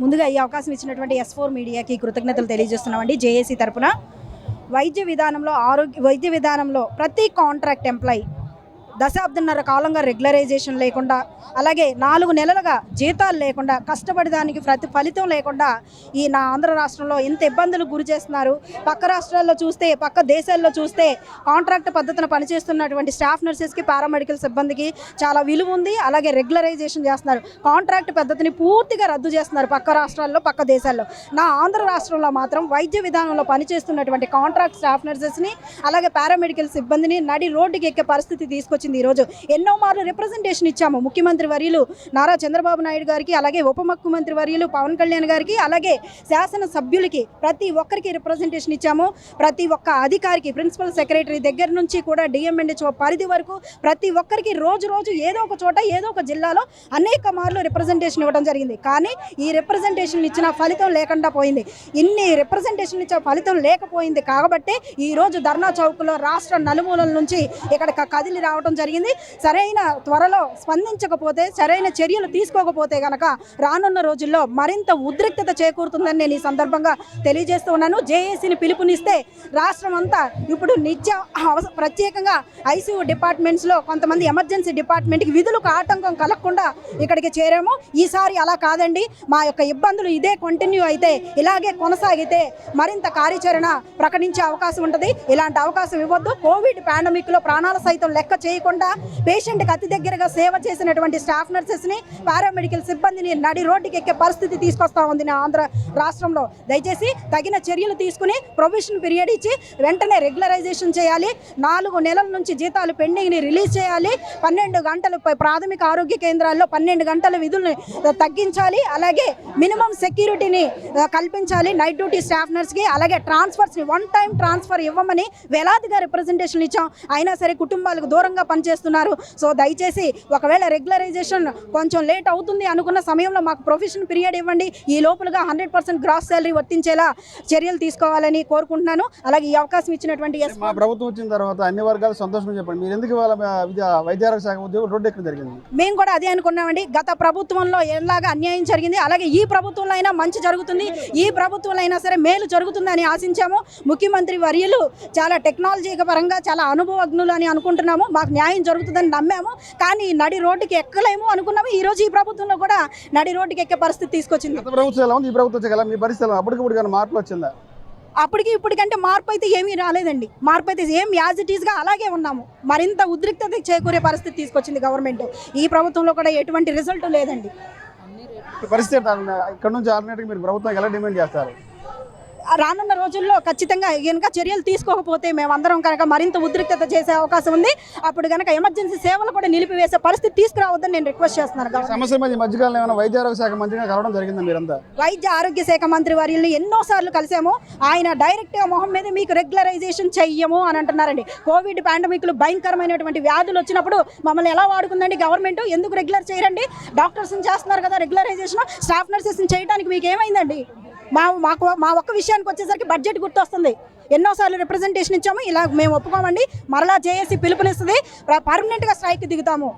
ముందుగా ఈ అవకాశం ఇచ్చినటువంటి S4 మీడియాకి కృతజ్ఞతలు తెలియజేస్తున్నామండి. జేఏసీ తరపున వైద్య విధానంలో ప్రతి కాంట్రాక్ట్ ఎంప్లాయీ దశాబ్దన్నర కాలంగా రెగ్యులరైజేషన్ లేకుండా, అలాగే 4 నెలలుగా జీతాలు లేకుండా, కష్టపడి దానికి ఫలితం లేకుండా ఈ నా ఆంధ్ర రాష్ట్రంలో ఎంత ఇబ్బందులకు గురి చేస్తున్నారు. పక్క రాష్ట్రాల్లో చూస్తే, పక్క దేశాల్లో చూస్తే కాంట్రాక్ట్ పద్ధతిన పనిచేస్తున్నటువంటి స్టాఫ్ నర్సెస్కి, పారామెడికల్ సిబ్బందికి చాలా విలువ ఉంది. అలాగే రెగ్యులరైజేషన్ చేస్తున్నారు. కాంట్రాక్ట్ పద్ధతిని పూర్తిగా రద్దు చేస్తున్నారు పక్క రాష్ట్రాల్లో, పక్క దేశాల్లో. నా ఆంధ్ర రాష్ట్రంలో మాత్రం వైద్య విధానంలో పనిచేస్తున్నటువంటి కాంట్రాక్ట్ స్టాఫ్ నర్సెస్ని, అలాగే పారామెడికల్ సిబ్బందిని నడి రోడ్డుకి ఎక్కే పరిస్థితి తీసుకొచ్చింది. ఈరోజు ఎన్నో మార్లు రిప్రజెంటేషన్ ఇచ్చాము ముఖ్యమంత్రి వర్యులు నారా చంద్రబాబు నాయుడు గారికి, అలాగే ఉప ముఖ్యమంత్రి వర్యులు పవన్ కళ్యాణ్ గారికి, అలాగే శాసన సభ్యులకి ప్రతి ఒక్కరికి రిప్రజెంటేషన్ ఇచ్చాము. ప్రతి ఒక్క అధికారికి, ప్రిన్సిపల్ సెక్రటరీ దగ్గర నుంచి కూడా డిఎంఎండ్హెచ్ఓ పరిధి వరకు ప్రతి ఒక్కరికి రోజు ఏదో ఒక చోట, ఏదో ఒక జిల్లాలో అనేక మార్లు రిప్రజెంటేషన్ ఇవ్వడం జరిగింది. కానీ ఈ రిప్రజెంటేషన్ ఇచ్చిన ఫలితం లేకుండా పోయింది. ఇన్ని రిప్రజెంటేషన్ ఇచ్చే ఫలితం లేకపోయింది కాబట్టి ఈరోజు ధర్నా చౌక్లో రాష్ట్ర నలుమూలల నుంచి ఇక్కడ కదిలి రావడం జరిగింది. సరైన త్వరలో స్పందించకపోతే, సరైన చర్యలు తీసుకోకపోతే గనక రానున్న రోజుల్లో మరింత ఉద్రిక్తత చేకూరుతుందని నేను ఈ సందర్భంగా తెలియజేస్తూ ఉన్నాను. జేఏసీని పిలుపునిస్తే రాష్ట్రం అంతా ఇప్పుడు ప్రత్యేకంగా ఐసీయూ డిపార్ట్మెంట్స్లో కొంతమంది ఎమర్జెన్సీ డిపార్ట్మెంట్కి విధులకు ఆటంకం కలగకుండా ఇక్కడికి చేరాము. ఈసారి అలా కాదండి. మా యొక్క ఇబ్బందులు ఇదే కంటిన్యూ అయితే, ఇలాగే కొనసాగితే మరింత కార్యాచరణ ప్రకటించే అవకాశం ఉంటుంది. ఇలాంటి అవకాశం ఇవ్వద్దు. కోవిడ్ పాండమిక్లో ప్రాణాల సైతం లెక్క చేయకుండా పేషెంట్కి అతి దగ్గరగా సేవ చేసినటువంటి స్టాఫ్ నర్సెస్ని, పారామెడికల్ సిబ్బందిని నడి రోడ్డుకి ఎక్కే పరిస్థితి తీసుకొస్తా ఉంది నా ఆంధ్ర రాష్ట్రంలో. దయచేసి తగిన చర్యలు తీసుకుని ప్రొవిషన్ పీరియడ్ ఇచ్చి వెంటనే రెగ్యులరైజేషన్ చేయాలి. 4 నెలల నుంచి జీతాలు పెండింగ్ని రిలీజ్ చేయాలి. 12 గంటలు ప్రాథమిక ఆరోగ్య కేంద్రాల్లో 12 గంటల విధుల్ని తగ్గించాలి. అలాగే మినిమం సెక్యూరిటీని కల్పించాలి నైట్ డ్యూటీ స్టాఫ్ నర్స్కి. అలాగే ట్రాన్స్ఫర్స్ని 1 టైం ట్రాన్స్ఫర్ ఇవ్వమని వేలాదిగా రిప్రజెంటేషన్ ఇచ్చాం. అయినా సరే కుటుంబాలకు దూరంగా పనిచేస్తున్నారు. సో దయచేసి ఒకవేళ రెగ్యులరైజేషన్ కొంచెం లేట్ అవుతుంది అనుకున్న సమయంలో మాకు ప్రొఫెషన్ పీరియడ్ ఇవ్వండి. ఈ లోపలగా 100% గ్రాస్ శాలరీ వర్తించేలా చర్యలు తీసుకోవాలని కోరుకుంటున్నాను. అలాగే ఈ అవకాశం ఇచ్చినటువంటి మా ప్రభుత్వం వచ్చిన తర్వాత అన్ని వర్గాలు సంతోషం చెప్పండి. మీరు ఎందుకు వైద్య ఆరోగ్య శాఖ ఉద్యోగం రోడ్డు ఎక్కడ జరిగింది? మేము కూడా అదే అనుకున్నామండి. గత ప్రభుత్వంలో ఎలాగా అన్యాయం జరిగింది, అలాగే ఈ ప్రభుత్వంలో అయినా మంచి జరుగుతుంది, ఈ ప్రభుత్వంలో అయినా సరే మేలు జరుగుతుందని ఆశించాము. ముఖ్యమంత్రి వర్యులు చాలా టెక్నాలజీ పరంగా చాలా అనుభవజ్ఞులు అని అనుకుంటున్నాము. మాకు న్యాయం జరుగుతుందని నమ్మాము. కానీ నడి రోడ్డుకి ఎక్కలేము అనుకున్నాము. ఈ రోజు ఈ ప్రభుత్వంలో కూడా నడి రోడ్డుకి ఎక్కే పరిస్థితి తీసుకొచ్చింది. ఈ ప్రభుత్వం మీ పరిస్థితులు అప్పటికి మార్పులు వచ్చిందా? అప్పటికి ఇప్పటికంటే మార్పు అయితే ఏమీ రాలేదండి. మార్పు అయితే ఏం యాజ్ ఇట్ ఈస్గా అలాగే ఉన్నాము. మరింత ఉద్రిక్తత చేకూరే పరిస్థితి తీసుకొచ్చింది గవర్నమెంట్. ఈ ప్రభుత్వంలో కూడా ఎటువంటి రిజల్ట్ లేదండి. పరిస్థితి ఇక్కడ నుంచి ఆల్టర్నేటివ్ మీరు ప్రభుత్వం ఎలా డిమాండ్ చేస్తారు? రానున్న రోజుల్లో ఖచ్చితంగా కనుక చర్యలు తీసుకోకపోతే మేమందరం కనుక మరింత ఉద్రిక్తత చేసే అవకాశం ఉంది. అప్పుడు కనుక ఎమర్జెన్సీ సేవలు కూడా నిలిపివేసే పరిస్థితి తీసుకురావద్దని నేను రిక్వెస్ట్ చేస్తున్నాను. సమస్య మధ్యకాలంలో ఏమైనా వైద్య ఆరోగ్య శాఖ మంత్రిగా కలవడం జరిగిందా? మీరంతా వైద్య ఆరోగ్య శాఖ మంత్రి వర్యుల్ని ఎన్నోసార్లు కలిసాము. ఆయన డైరెక్ట్గా మొహం మీద మీకు రెగ్యులరైజేషన్ చెయ్యము అని అంటున్నారండి. కోవిడ్ పాండమిక్లు భయంకరమైనటువంటి వ్యాధులు వచ్చినప్పుడు మమ్మల్ని ఎలా వాడుకుందండి గవర్నమెంట్? ఎందుకు రెగ్యులర్ చేయరండి? డాక్టర్స్ని చేస్తున్నారు కదా రెగ్యులరైజేషన్, స్టాఫ్ నర్సెస్ని చేయడానికి మీకు ఏమైందండి? మా ఒక్క విషయానికి వచ్చేసరికి బడ్జెట్ గుర్తొస్తుంది. ఎన్నోసార్లు రిప్రజెంటేషన్ ఇచ్చాము. ఇలా మేము ఒప్పుకోమండి. మరలా జేఏసీ పిలుపునిస్తుంది. పర్మనెంట్గా స్ట్రైక్ దిగుతాము.